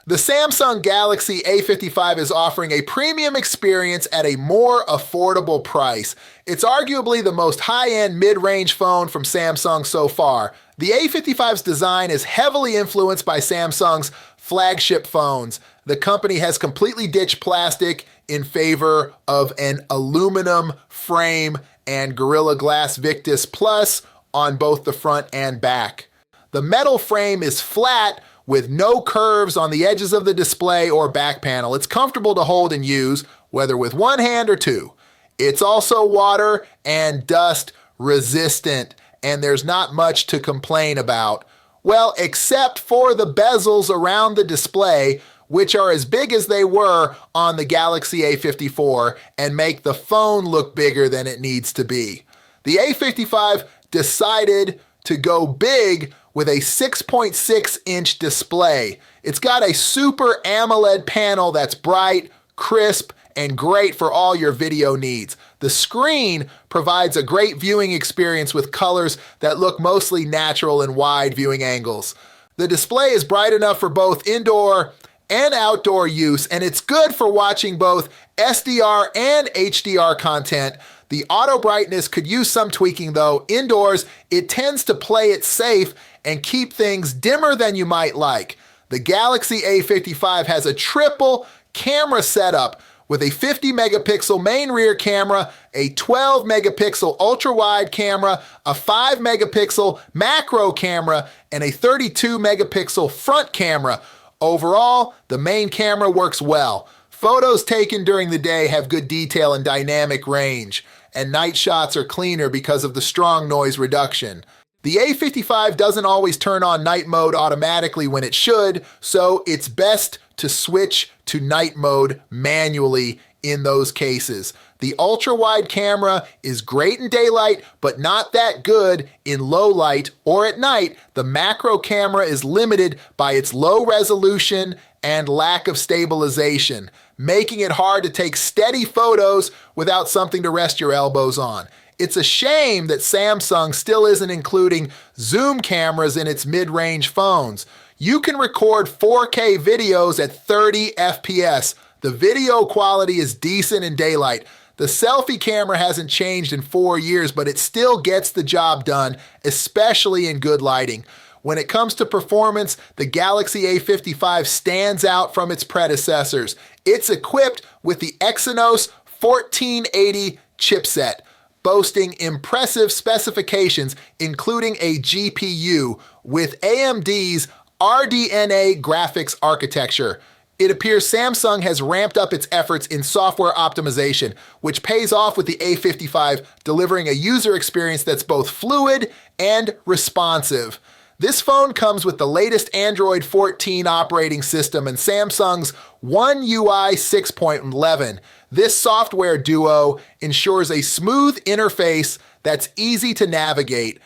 The Samsung Galaxy A55 is offering a premium experience at a more affordable price. It's arguably the most high-end mid-range phone from Samsung so far. The A55's design is heavily influenced by Samsung's flagship phones. The company has completely ditched plastic in favor of an aluminum frame and Gorilla Glass Victus Plus on both the front and back. The metal frame is flat with no curves on the edges of the display or back panel. It's comfortable to hold and use, whether with one hand or two. It's also water and dust resistant, and there's not much to complain about. Well, except for the bezels around the display, which are as big as they were on the Galaxy A54 and make the phone look bigger than it needs to be. The A55 decided to go big with a 6.6-inch display. It's got a Super AMOLED panel that's bright, crisp, and great for all your video needs. The screen provides a great viewing experience with colors that look mostly natural in wide viewing angles. The display is bright enough for both indoor and outdoor use, and it's good for watching both SDR and HDR content. The auto brightness could use some tweaking though. Indoors, it tends to play it safe and keep things dimmer than you might like. The Galaxy A55 has a triple camera setup with a 50 megapixel main rear camera, a 12 megapixel ultra wide camera, a 5 megapixel macro camera, and a 32 megapixel front camera. Overall, the main camera works well. Photos taken during the day have good detail and dynamic range, and night shots are cleaner because of the strong noise reduction. The A55 doesn't always turn on night mode automatically when it should, so it's best to switch to night mode manually in those cases. The ultra-wide camera is great in daylight, but not that good in low light or at night. The macro camera is limited by its low resolution and lack of stabilization, making it hard to take steady photos without something to rest your elbows on. It's a shame that Samsung still isn't including zoom cameras in its mid-range phones. You can record 4K videos at 30 FPS. The video quality is decent in daylight. The selfie camera hasn't changed in 4 years, but it still gets the job done, especially in good lighting. When it comes to performance, the Galaxy A55 stands out from its predecessors. It's equipped with the Exynos 1480 chipset, boasting impressive specifications, including a GPU with AMD's RDNA graphics architecture. It appears Samsung has ramped up its efforts in software optimization, which pays off with the A55 delivering a user experience that's both fluid and responsive. This phone comes with the latest Android 14 operating system and Samsung's One UI 6.11. This software duo ensures a smooth interface that's easy to navigate.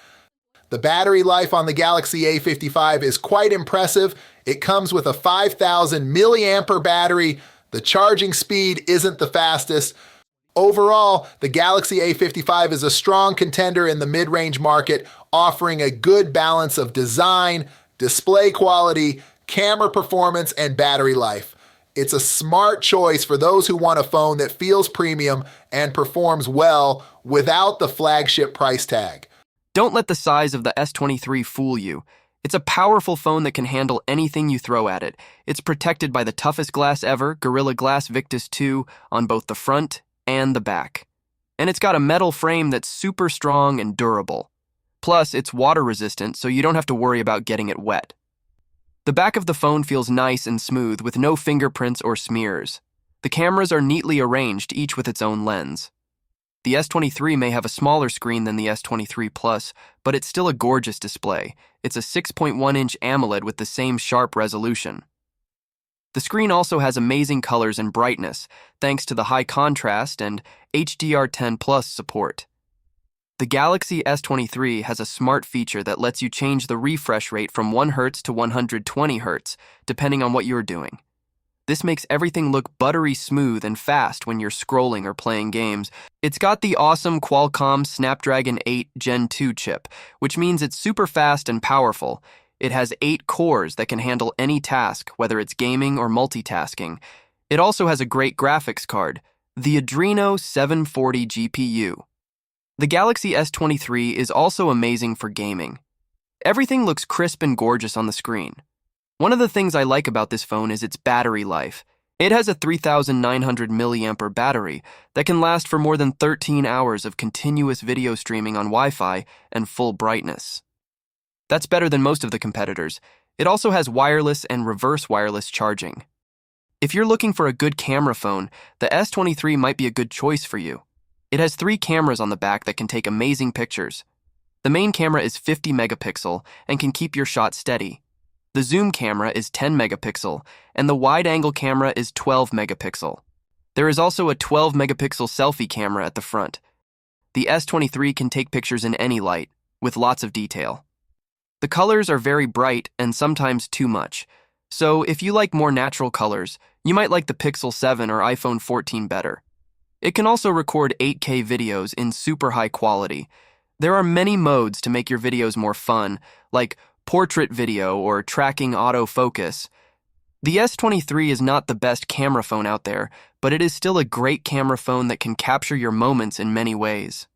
The battery life on the Galaxy A55 is quite impressive. It comes with a 5,000 milliampere battery. The charging speed isn't the fastest. Overall, the Galaxy A55 is a strong contender in the mid-range market, offering a good balance of design, display quality, camera performance, and battery life. It's a smart choice for those who want a phone that feels premium and performs well without the flagship price tag. Don't let the size of the S23 fool you. It's a powerful phone that can handle anything you throw at it. It's protected by the toughest glass ever, Gorilla Glass Victus 2, on both the front and the back. And it's got a metal frame that's super strong and durable. Plus, it's water resistant, so you don't have to worry about getting it wet. The back of the phone feels nice and smooth with no fingerprints or smears. The cameras are neatly arranged, each with its own lens. The S23 may have a smaller screen than the S23 Plus, but it's still a gorgeous display. It's a 6.1-inch AMOLED with the same sharp resolution. The screen also has amazing colors and brightness, thanks to the high contrast and HDR10 Plus support. The Galaxy S23 has a smart feature that lets you change the refresh rate from 1 Hz to 120 Hz, depending on what you're doing. This makes everything look buttery smooth and fast when you're scrolling or playing games. It's got the awesome Qualcomm Snapdragon 8 Gen 2 chip, which means it's super fast and powerful. It has 8 cores that can handle any task, whether it's gaming or multitasking. It also has a great graphics card, the Adreno 740 GPU. The Galaxy S23 is also amazing for gaming. Everything looks crisp and gorgeous on the screen. One of the things I like about this phone is its battery life. It has a 3,900 mAh battery that can last for more than 13 hours of continuous video streaming on Wi-Fi and full brightness. That's better than most of the competitors. It also has wireless and reverse wireless charging. If you're looking for a good camera phone, the S23 might be a good choice for you. It has 3 cameras on the back that can take amazing pictures. The main camera is 50 megapixel and can keep your shot steady. The zoom camera is 10 megapixel, and the wide-angle camera is 12 megapixel. There is also a 12 megapixel selfie camera at the front. The S23 can take pictures in any light, with lots of detail. The colors are very bright and sometimes too much, so if you like more natural colors, you might like the Pixel 7 or iPhone 14 better. It can also record 8K videos in super high quality. There are many modes to make your videos more fun, like portrait video or tracking autofocus. The S23 is not the best camera phone out there, but it is still a great camera phone that can capture your moments in many ways.